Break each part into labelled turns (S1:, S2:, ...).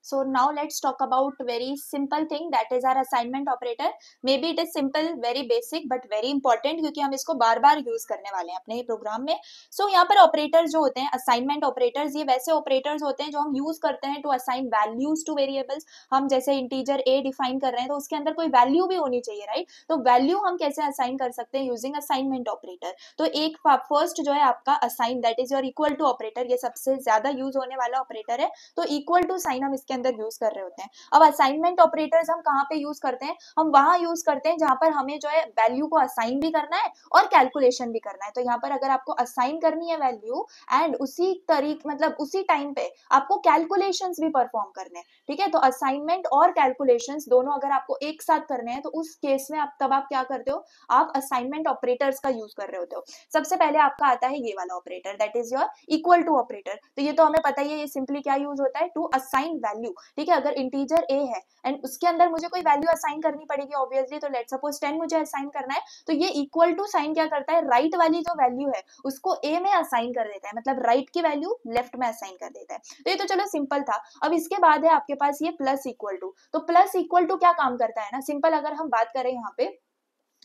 S1: So now let's talk about very simple thing, that is our assignment operator. Maybe it is simple, very basic, but very important, क्योंकि हम इसको बार बार use करने वाले हैं अपने programme में. So यहाँ पर ऑपरेटर्स जो होते हैं, असाइनमेंट ऑपरेटर्स, ये वैसे ऑपरेटर्स होते हैं जो हम यूज करते हैं to assign values to variables. हम जैसे इंटीजर a डिफाइन कर रहे हैं तो उसके अंदर कोई वैल्यू भी होनी चाहिए, राइट? तो वैल्यू हम कैसे असाइन कर सकते हैं यूजिंग असाइनमेंट ऑपरेटर. तो एक फर्स्ट जो है आपका assign, that is your equal to operator, ये सबसे ज्यादा यूज होने वाला ऑपरेटर है. तो इक्वल टू साइन हम इसके अंदर यूज कर रहे होते हैं. अब असाइनमेंट ऑपरेटर्स हम कहाँ पे यूज करते हैं? हम वहां यूज करते हैं जहां पर हमें जो है वैल्यू को असाइन भी करना है और कैलकुलेशन भी करना है. तो यहाँ पर अगर आपको असाइन करनी है वैल्यू एंड उसी तरीके मतलब उसी टाइम पे आपको कैलकुलेशंस भी परफॉर्म करने हैं, ठीक है? तो असाइनमेंट और कैलकुलेशंस दोनों अगर आपको एक साथ करने हैं तो उस केस में आप क्या करते हो? आप असाइनमेंट ऑपरेटर्स का यूज कर रहे होते हो. सबसे पहले आपका आता है ये वाला operator, that is your equal to operator. तो ये तो हमें पता ही है, ये सिंपली क्या यूज होता है? टू असाइन वैल्यू, ठीक है? अगर इंटीजर a है एंड उसके अंदर मुझे कोई वैल्यू असाइन करनी पड़ेगी ऑब्वियसली. तो लेट्स सपोज 10 मुझे असाइन करना है, तो ये इक्वल टू साइन क्या करता है? राइट वाली जो वैल्यू है उसको a में असाइन कर देता है, मतलब राइट की वैल्यू लेफ्ट में असाइन कर देता है. तो ये तो चलो सिंपल था. अब इसके बाद है आपके पास ये प्लस इक्वल टू. तो प्लस इक्वल टू क्या काम करता है ना, सिंपल अगर हम बात करें यहाँ पे,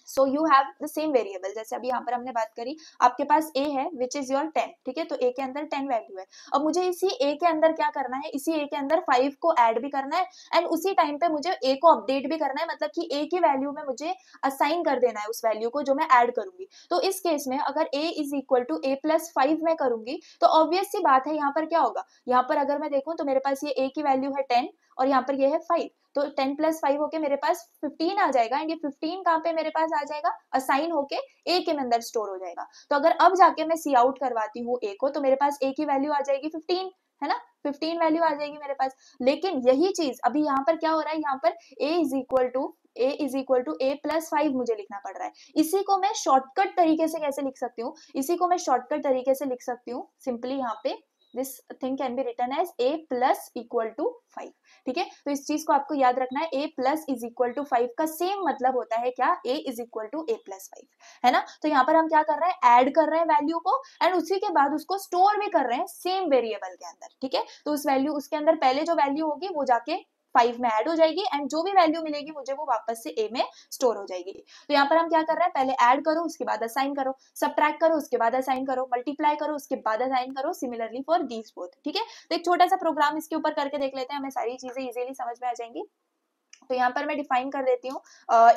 S1: so you have the same variable. जैसे अभी यहाँ पर हमने बात करी, आपके पास a है विच इज योर 10, ठीक है? तो a के अंदर 10 वैल्यू है. अब मुझे इसी a के अंदर क्या करना है? इसी a के अंदर 5 को ऐड भी करना है एंड उसी टाइम पे मुझे a को अपडेट भी करना है, मतलब कि a की वैल्यू में मुझे असाइन कर देना है उस वैल्यू को जो मैं ऐड करूंगी. तो इस केस में अगर a is equal to a plus 5 में करूंगी तो ऑब्वियस सी बात है यहाँ पर क्या होगा? यहाँ पर अगर मैं देखूं तो मेरे पास ये a की वैल्यू है 10 और यहाँ पर ये है 5. तो 10 प्लस 5 होके मेरे पास 15 आ जाएगा एंड ये 15 कहाँ पे मेरे पास आ जाएगा? असाइन होके a के अंदर स्टोर हो जाएगा. तो अगर अब जाके मैं सी आउट करवाती हूँ a को तो मेरे पास a की वैल्यू आ जाएगी 15, है ना? 15 वैल्यू आ जाएगी मेरे पास. लेकिन यही चीज अभी यहाँ पर क्या हो रहा है? यहाँ पर a is equal to a plus 5 मुझे लिखना पड़ रहा है. इसी को मैं शॉर्टकट तरीके से कैसे लिख सकती हूँ? इसी को मैं शॉर्टकट तरीके से लिख सकती हूँ सिंपली. यहाँ पे this thing can be written as a plus equal to 5, ठीक है? तो इस चीज को आपको याद रखना है. a plus is equal to 5 का सेम मतलब होता है क्या? a is equal to a plus 5, है ना? तो यहाँ पर हम क्या कर रहे हैं? ऐड कर रहे हैं वैल्यू को एंड उसी के बाद उसको स्टोर भी कर रहे हैं सेम वेरिएबल के अंदर, ठीक है? तो उस वैल्यू उसके अंदर पहले जो वैल्यू होगी वो जाके 5 में ऐड हो जाएगी एंड जो भी वैल्यू मिलेगी मुझे वो वापस से a में स्टोर हो जाएगी. तो यहाँ पर हम क्या कर रहे हैं? पहले ऐड करो उसके बाद असाइन करो, सब्ट्रैक्ट करो उसके बाद असाइन करो, मल्टीप्लाई करो उसके बाद असाइन करो. सिमिलरली फॉर दीज बोथ, ठीक है? तो एक छोटा सा प्रोग्राम इसके ऊपर करके देख लेते हैं, हमें सारी चीजें इजीली समझ में आ जाएंगी. तो यहाँ पर मैं डिफाइन कर देती हूँ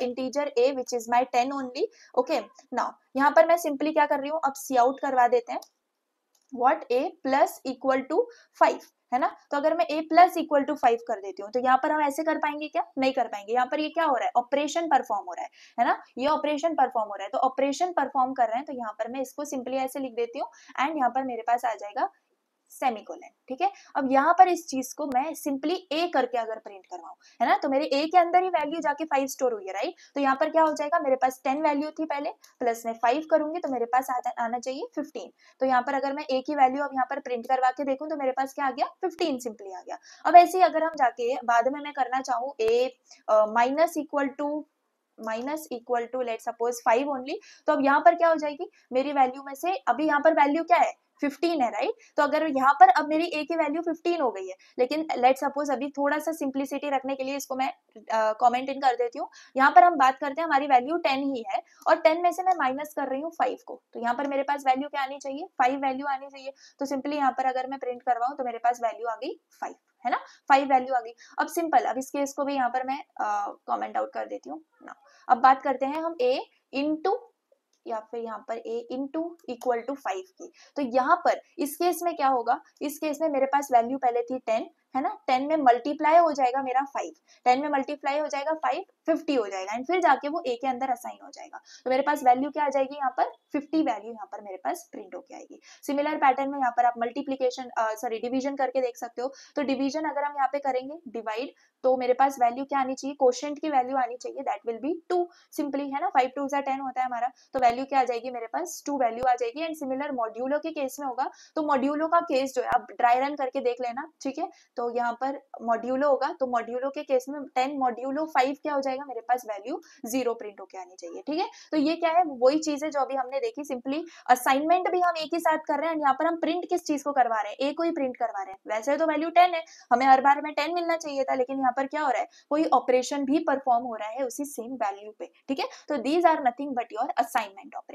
S1: integer a which is my 10 only. Okay, now यहाँ पर मैं सिंपली क्या कर रही हूँ? अब सी आउट करवा देते हैं. What? a plus equal to 5, है ना? तो अगर मैं a प्लस इक्वल टू 5 कर देती हूँ तो यहाँ पर हम ऐसे कर पाएंगे क्या? नहीं कर पाएंगे. यहाँ पर ये क्या हो रहा है? ऑपरेशन परफॉर्म हो रहा है ना? ये ऑपरेशन परफॉर्म हो रहा है. तो ऑपरेशन परफॉर्म कर रहे हैं तो यहाँ पर मैं इसको सिंपली ऐसे लिख देती हूँ एंड यहाँ पर मेरे पास आ जाएगा सेमीकोलन, ठीक है? अब यहाँ पर इस चीज को मैं सिंपली a करके अगर प्रिंट करवाऊं, है ना? तो मेरे a के अंदर ही वैल्यू जाके 5 स्टोर हुई है, राइट? तो यहाँ पर क्या हो जाएगा? मेरे पास 10 वैल्यू थी पहले, प्लस में 5 करूंगी तो मेरे पास आना चाहिए 15. तो यहाँ पर अगर मैं a की वैल्यू अब यहाँ पर प्रिंट करवा के देखूं तो मेरे पास क्या आ गया? 15 सिंपली आ गया. अब ऐसे ही अगर हम जाके बाद में मैं करना चाहूँ a minus equal to let suppose 5 only, तो अब यहाँ पर क्या हो जाएगी? मेरी वैल्यू में से अभी यहाँ पर वैल्यू क्या है? 15 है, राइट? तो अगर यहाँ पर अब मेरी a की वैल्यू 15 हो गई है, लेकिन लेट सपोज अभी थोड़ा सा सिंप्लिसिटी रखने के लिए इसको मैं कमेंट इन कर देती हूँ. यहाँ पर हम बात करते हैं हमारी वैल्यू 10 ही है और 10 में से मैं माइनस कर रही हूँ 5 को. तो यहाँ पर मेरे पास वैल्यू क्या आनी चाहिए? 5 वैल्यू आनी चाहिए. तो सिंपली यहाँ पर अगर मैं प्रिंट करवाऊँ तो मेरे पास वैल्यू आ गई 5, है ना? 5 वैल्यू आ गई. अब सिंपल, अब इस केस को भी यहाँ पर मैं कमेंट आउट कर देती हूँ ना. अब बात करते हैं हम a इंटू या फिर यहाँ पर a इंटू इक्वल टू 5 की. तो यहाँ पर इस केस में क्या होगा? इस केस में मेरे पास वैल्यू पहले थी 10, है ना? 10 में मल्टीप्लाई हो जाएगा मेरा 5, 10 में मल्टीप्लाई हो जाएगा 5, 50 हो जाएगा एंड फिर जाके वो a के अंदर असाइन हो जाएगा. तो मेरे पास वैल्यू क्या आ जाएगी? यहाँ पर 50 वैल्यू यहाँ पर मेरे पास प्रिंट होके आएगी. सिमिलर पैटर्न में यहाँ पर आप मल्टीप्लीकेशन डिवीजन करके देख सकते हो. तो डिवीजन अगर हम यहाँ पे करेंगे, डिवाइड तो मेरे पास वैल्यू क्या आनी चाहिए, कोशेंट की वैल्यू आनी चाहिए, दैट विल बी 2 सिंपली, है ना, 5 2 10 होता है हमारा, तो वैल्यू क्या आ जाएगी मेरे पास 2 वैल्यू आ जाएगी। एंड सिमिलर मॉड्यूलो के केस में होगा, तो मॉड्यूलो का केस जो है आप ड्राई रन करके देख लेना, ठीक है। तो यहाँ पर मॉड्यूलो होगा, तो मॉड्यूलो के केस में 10 मॉड्यूलो 5 क्या हो जाएगा, मेरे पास वैल्यू 0 प्रिंट होके आनी चाहिए, ठीक है। तो ये क्या है, वही चीज है जो अभी हमने देखी, सिंपली असाइनमेंट भी हम एक ही साथ कर रहे हैं, यहाँ पर हम प्रिंट किस चीज को करवा रहे हैं, ए को ही प्रिंट करवा रहे हैं। वैसे तो वैल्यू 10 है, हमें हर बार में 10 मिलना चाहिए था, लेकिन यहाँ पर क्या हो रहा है, कोई ऑपरेशन भी परफॉर्म हो रहा है उसी सेम वैल्यू पे, ठीक है। तो these are nothing but your assignment operation.